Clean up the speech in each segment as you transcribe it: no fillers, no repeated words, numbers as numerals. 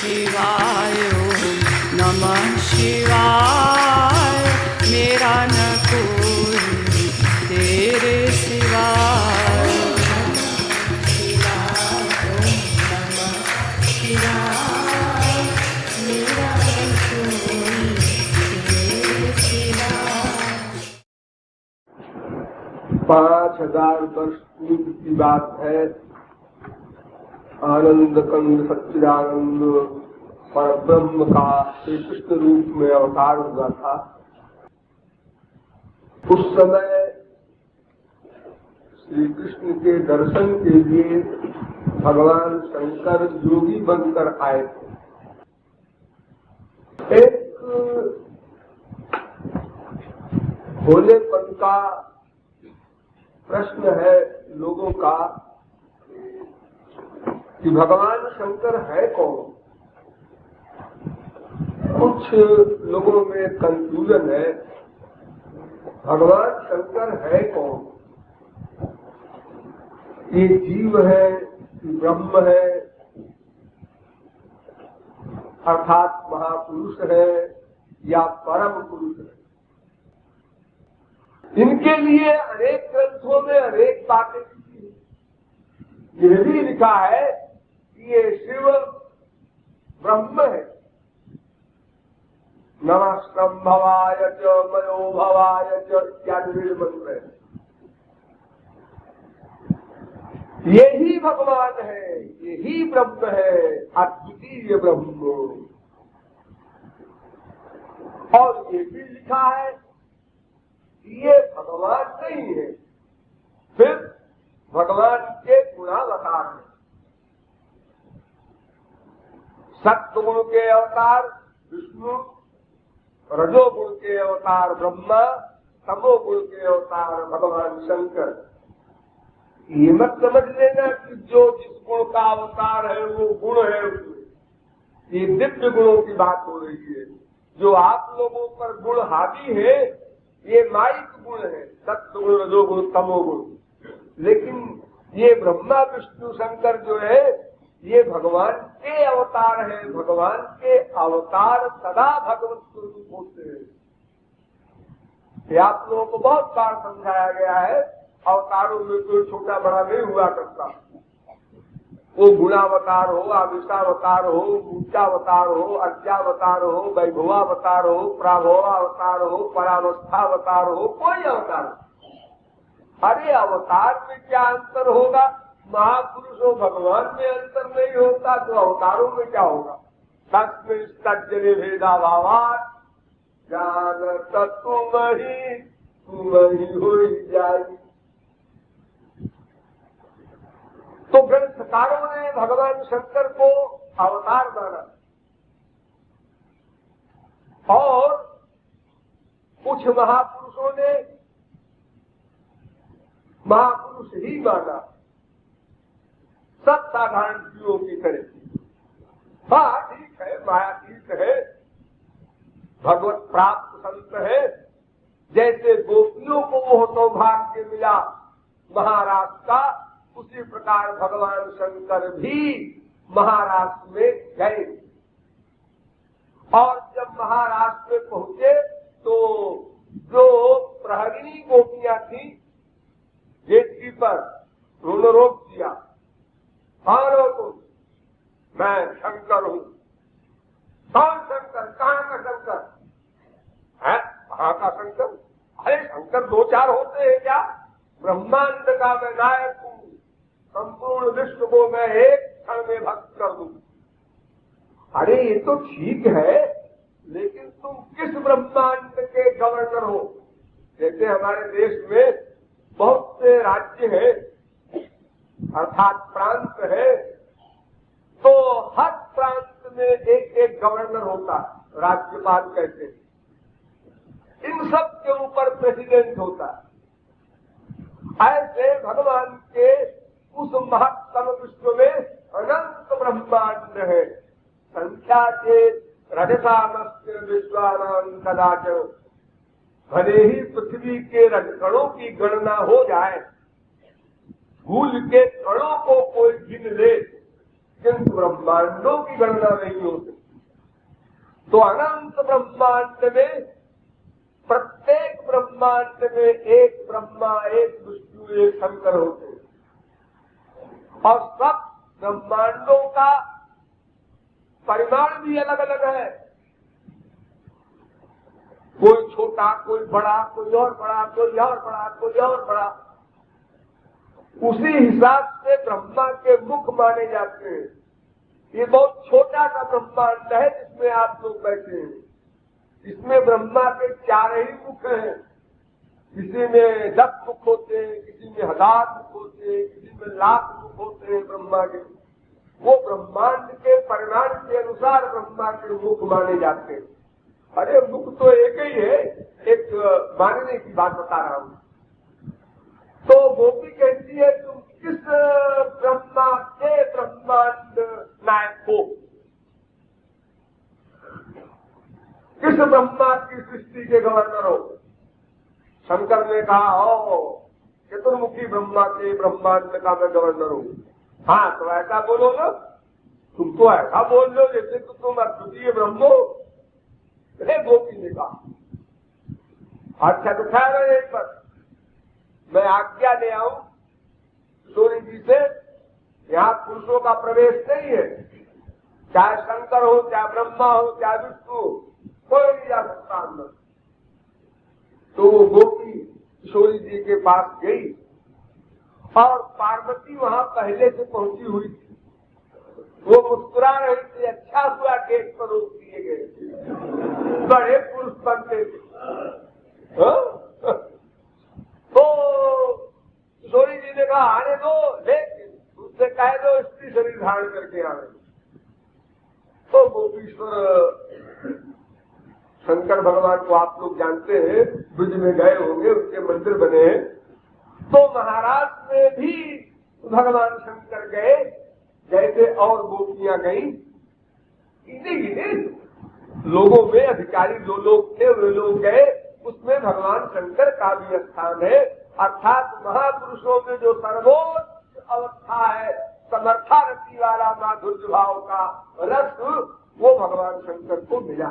शिवाय ओम नमः शिवाय। मेरा न कोई तेरे सिवाय। मेरा न कोई तेरे सिवाय। 5000 वर्ष पूर्व की बात है। आनंद कंद सच्चिदानंद परब्रह्म का श्री कृष्ण रूप में अवतार हुआ था। उस समय श्री कृष्ण के दर्शन के लिए भगवान शंकर योगी बनकर आए थे। एक भोलेपन का प्रश्न है लोगों का कि भगवान शंकर है कौन। कुछ लोगों में कंफ्यूजन है, भगवान शंकर है कौन। ये जीव है कि ब्रह्म है, अर्थात महापुरुष है या परम पुरुष है। इनके लिए अनेक ग्रंथों में अनेक बातें लिखी हैं। यह भी लिखा है कि ये शिव ब्रह्म है। नमस्तंभवाय च मयोभवाय च इत्यादि मंत्र है। यही भगवान है, यही ब्रह्म है, अद्वितीय ब्रह्म। और ये भी लिखा है ये भगवान नहीं है, फिर भगवान के गुणावतार है। सत्वगुण के अवतार विष्णु, रजोगुण के अवतार ब्रह्मा, तमोगुण के अवतार भगवान शंकर। ये मत समझ लेना कि जो जिस गुण का अवतार है वो गुण है उसमें। ये दिव्य गुणों की बात हो रही है। जो आप लोगों पर गुण हावी है ये माइक गुण है, सत्वगुण, रजोगुण, तमोगुण। लेकिन ये ब्रह्मा विष्णु शंकर जो है ये भगवान के अवतार है। भगवान के अवतार सदा भगवत स्वरूप होते हैं। ये आप लोगों को बहुत बार समझाया गया है। अवतारों में कोई छोटा बड़ा नहीं हुआ करता। वो गुणावतार हो, आविष्टावतार हो, मूर्चावतार हो, अर्चावतार हो, वैभवावतार हो, प्राभवावतार हो, परावस्थावतार हो, कोई अवतार हो। अरे अवतार में क्या अंतर होगा। महापुरुष हो भगवान में अंतर नहीं होता तो अवतारों में क्या होगा। तस्मिन् तज्जने भेदाभावात् जानत तुम ही हो जाएगी। तो ग्रंथकारों ने भगवान शंकर को अवतार माना और कुछ महापुरुषों ने महापुरुष ही माना, सब साधारण जीवों की तरह। हाँ ठीक है, मायातीत है, भगवत प्राप्त संत है। जैसे गोपियों को वो सौभाग्य मिला महाराष्ट्र का, उसी प्रकार भगवान शंकर भी महाराष्ट्र में गए। और जब महाराष्ट्र में पहुंचे तो जो प्रहरिणी गोपियां थी गेटकी पर उन्होंने रोक दिया। कौन हो तुम? मैं शंकर हूं। कौन शंकर? कहाँ का शंकर है? कहाँ का शंकर? अरे शंकर दो चार होते हैं क्या? ब्रह्मांड का मैं नायक हूं, संपूर्ण विश्व को मैं एक क्षण में भक्त कर दूं। अरे ये तो ठीक है, लेकिन तुम किस ब्रह्मांड के गवर्नर हो? जैसे हमारे देश में बहुत से राज्य हैं अर्थात प्रांत है, तो हर प्रांत में एक एक गवर्नर होता है, राज्यपाल कहते हैं। इन सब के ऊपर प्रेसिडेंट होता है। ऐसे भगवान के उस महत्तम विश्व में अनंत ब्रह्मांड है। संख्या के रजसामस्य विश्वानां कदाचन, भले ही पृथ्वी के रजकणों की गणना हो जाए, भूल के कणों को कोई गिन ले, किंतु ब्रह्मांडों की गणना नहीं हो सकती। तो अनंत ब्रह्मांड में प्रत्येक ब्रह्मांड में एक ब्रह्मा, एक विष्णु, एक शंकर होते हैं और सब ब्रह्मांडों का परिमाण भी अलग अलग है। कोई छोटा, कोई बड़ा, कोई और बड़ा, कोई और बड़ा, कोई और बड़ा। उसी हिसाब से ब्रह्मा के मुख माने जाते हैं। ये बहुत छोटा सा ब्रह्मांड है जिसमें आप लोग बैठे हैं। इसमें ब्रह्मा के 4 ही मुख हैं। किसी में 10 मुख होते हैं, किसी में 1000 मुख होते हैं, किसी में लाख मुख होते हैं ब्रह्मा के। वो ब्रह्मांड के परिमाण के अनुसार ब्रह्मा के मुख माने जाते हैं। अरे मुख तो एक ही है, एक मानने की बात बता रहा हूं। तो गोपी कहती है तुम किस ब्रह्मा के ब्रह्मांड नायक हो, किस ब्रह्मा की सृष्टि के गवर्नर हो। शंकर ने कहा हो चतुर्मुखी ब्रह्मा के ब्रह्मांड का मैं गवर्नर हूं। हाँ तो ऐसा बोलो ना, तुम तो ऐसा बोल लो जैसे तो तुम अद्वितीय ब्रह्म हो। गोपी ने कहा अच्छा तो खैर एक बार मैं आज्ञा ले आऊं किशोरी जी से, यहाँ पुरुषों का प्रवेश नहीं है, चाहे शंकर हो, चाहे ब्रह्मा हो, चाहे विष्णु हो, कोई नहीं जा सकता अंदर। तो वो गोपी किशोरी जी के पास गई और पार्वती वहां पहले से पहुंची हुई थी। वो मुस्कुरा रही थी, अच्छा हुआ गेट पर रोक दिए गए, बड़े पुरुष बनते थे। तो किशोरी जी ने कहा आने दो, लेकिन उससे कह दो स्त्री शरीर धारण करके आने। तो गोपीश्वर शंकर भगवान को आप लोग जानते हैं, ब्रज में गए होंगे, उनके मंदिर बने हैं। तो महाराष्ट्र में भी भगवान शंकर गए जैसे और गोपियां गई। गिने लोगों में अधिकारी जो लोग थे वे लोग गए, उसमें भगवान शंकर का भी स्थान है। अर्थात महापुरुषों में जो सर्वोच्च अवस्था है, समर्था रति वाला माधुर्य भाव का रस, वो भगवान शंकर को मिला।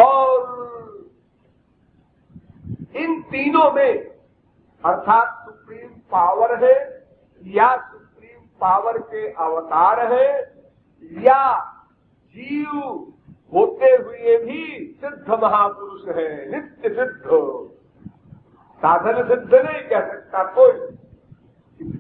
और इन तीनों में अर्थात सुप्रीम पावर है या सुप्रीम पावर के अवतार है या जीव होते हुए भी सिद्ध महापुरुष है, नित्य सिद्ध, साधन सिद्ध नहीं कह सकता कोई।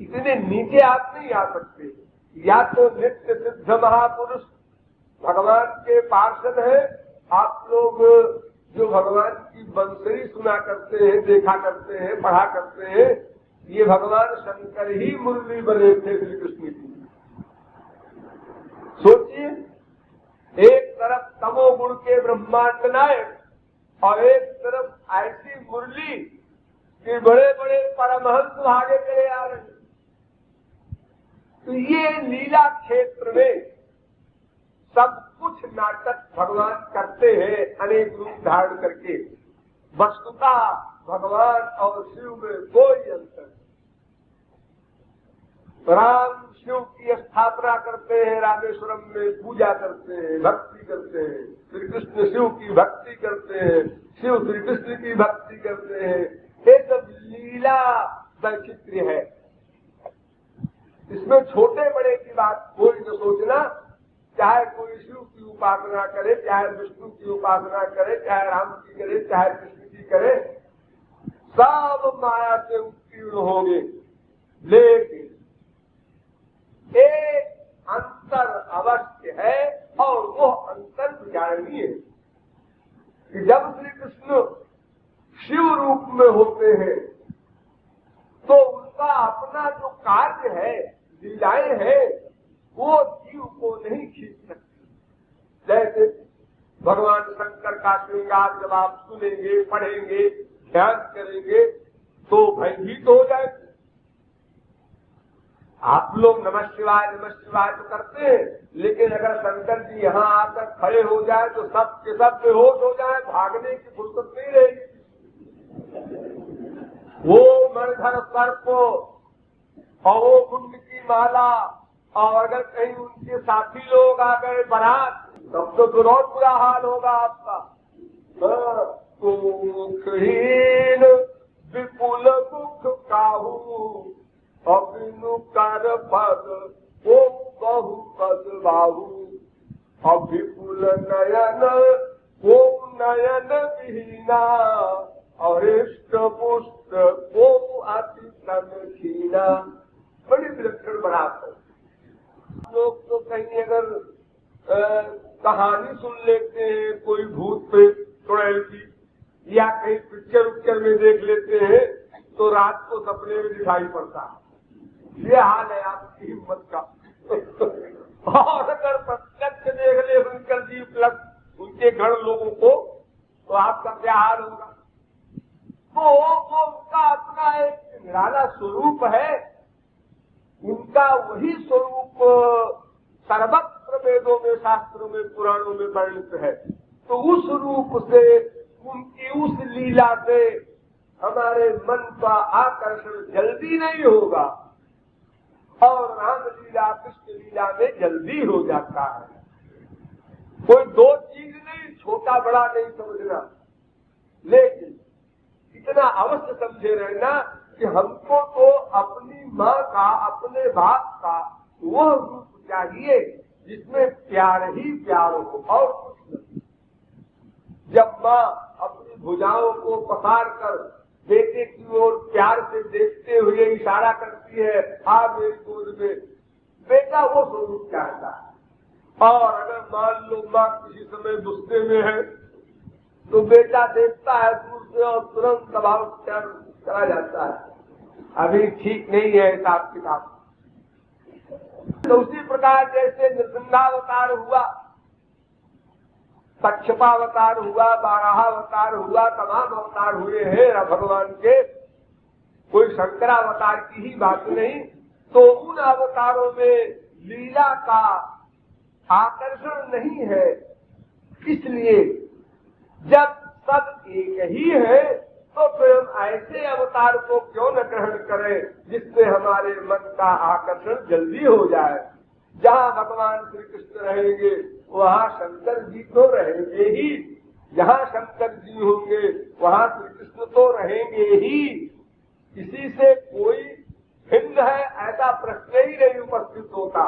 इतने नीचे आप नहीं आ सकते। या तो नित्य सिद्ध महापुरुष भगवान के पार्षद है। आप लोग जो भगवान की बंसरी सुना करते हैं, देखा करते हैं, पढ़ा करते हैं, ये भगवान शंकर ही मुरली बने थे श्री कृष्ण की। सोचिए, एक तरफ तमोगुण के ब्रह्मांड नायक और एक तरफ ऐसी मुरली कि बड़े बड़े परमहंस भागे चले आ रहे हैं। तो ये लीला क्षेत्र में सब कुछ नाटक भगवान करते हैं अनेक रूप धारण करके। वस्तुतः भगवान और शिव में कोई अंतर नहीं। राम शिव की स्थापना करते हैं, रामेश्वरम में पूजा करते हैं, भक्ति करते हैं। श्री कृष्ण शिव की भक्ति करते हैं, शिव श्री कृष्ण की भक्ति करते हैं। ये सब लीला वैचित्र्य है। इसमें छोटे बड़े की बात कोई न सोचना। चाहे कोई शिव की उपासना करे, चाहे विष्णु की उपासना करे, चाहे राम की करे, चाहे कृष्ण की करे, सब माया से उत्तीर्ण होंगे। लेकिन एक अंतर अवश्य है और वो अंतर विचारणीय है कि जब श्री कृष्ण शिव रूप में होते हैं तो उनका अपना जो कार्य है, लीलाएं हैं, वो जीव को नहीं खींच सकती। जैसे भगवान शंकर का श्रृंगार जब आप सुनेंगे, पढ़ेंगे, ध्यान करेंगे तो भयभीत हो जाएंगे। आप लोग नमः शिवाय तो करते हैं, लेकिन अगर शंकर जी यहाँ आकर खड़े हो जाए तो सब के सब बेहोश हो जाए, भागने की फुर्सत नहीं रहेगी। वो मणिधर सर्प और वो मुंड की माला, और अगर कहीं उनके साथी लोग आ गए बारात, तब तो बहुत बुरा हाल होगा आपका। तो मुखहीन विपुल मुख काहू, अभिनु कर पद वो बहु पद बाहू, अभिपुल नयन वो नयन विहीना, और इष्ट पुष्ट वो अति तन खीना। बड़ी विलक्षण बारात है। लोग तो कहीं अगर कहानी सुन लेते हैं कोई भूत प्रेत चुड़ैल की, या कहीं पिक्चर में देख लेते हैं, तो रात को सपने में दिखाई पड़ता है। ये हाल है आपकी हिम्मत का। और अगर प्रत्यक्ष देख ले उनकर जीव लग उनके गण लोगों को, तो आपका क्या हाल होगा। तो वो उनका अपना एक निराला स्वरूप है। उनका वही स्वरूप सर्वत्र वेदों में, शास्त्रों में, पुराणों में वर्णित है। तो उस रूप से, उनकी उस लीला से हमारे मन का आकर्षण जल्दी नहीं होगा, और राम लीला कृष्ण लीला में जल्दी हो जाता है। कोई दो चीज नहीं, छोटा बड़ा नहीं समझना, लेकिन इतना अवश्य समझे रहना कि हमको तो अपनी माँ का, अपने बाप का वह रूप चाहिए जिसमें प्यार ही प्यार हो और कुछ नहीं। जब माँ अपनी भुजाओं को पसार कर बेटे की ओर प्यार से देखते हुए इशारा करती है, आ मेरी गोद में, बेटा वो स्वरूप चाहता है। और अगर मान लो माँ किसी समय गुस्से में है, तो बेटा देखता है दूर से और तुरंत दबाव चला जाता है, अभी ठीक नहीं है हिसाब किताब। तो उसी प्रकार जैसे नृसिंहावतार हुआ, कच्छपावतार हुआ, बाराहावतार हुआ, तमाम अवतार हुए हैं भगवान के, कोई शंकरावतार की ही बात नहीं। तो उन अवतारों में लीला का आकर्षण नहीं है। इसलिए जब सब एक ही है, तो फिर हम ऐसे अवतार को क्यों न ग्रहण करें जिससे हमारे मन का आकर्षण जल्दी हो जाए। जहाँ भगवान श्री कृष्ण रहेंगे वहाँ शंकर जी तो रहेंगे ही, जहाँ शंकर जी होंगे वहाँ श्री कृष्ण तो रहेंगे ही। किसी से कोई भिन्न है ऐसा प्रश्न ही नहीं उपस्थित होता।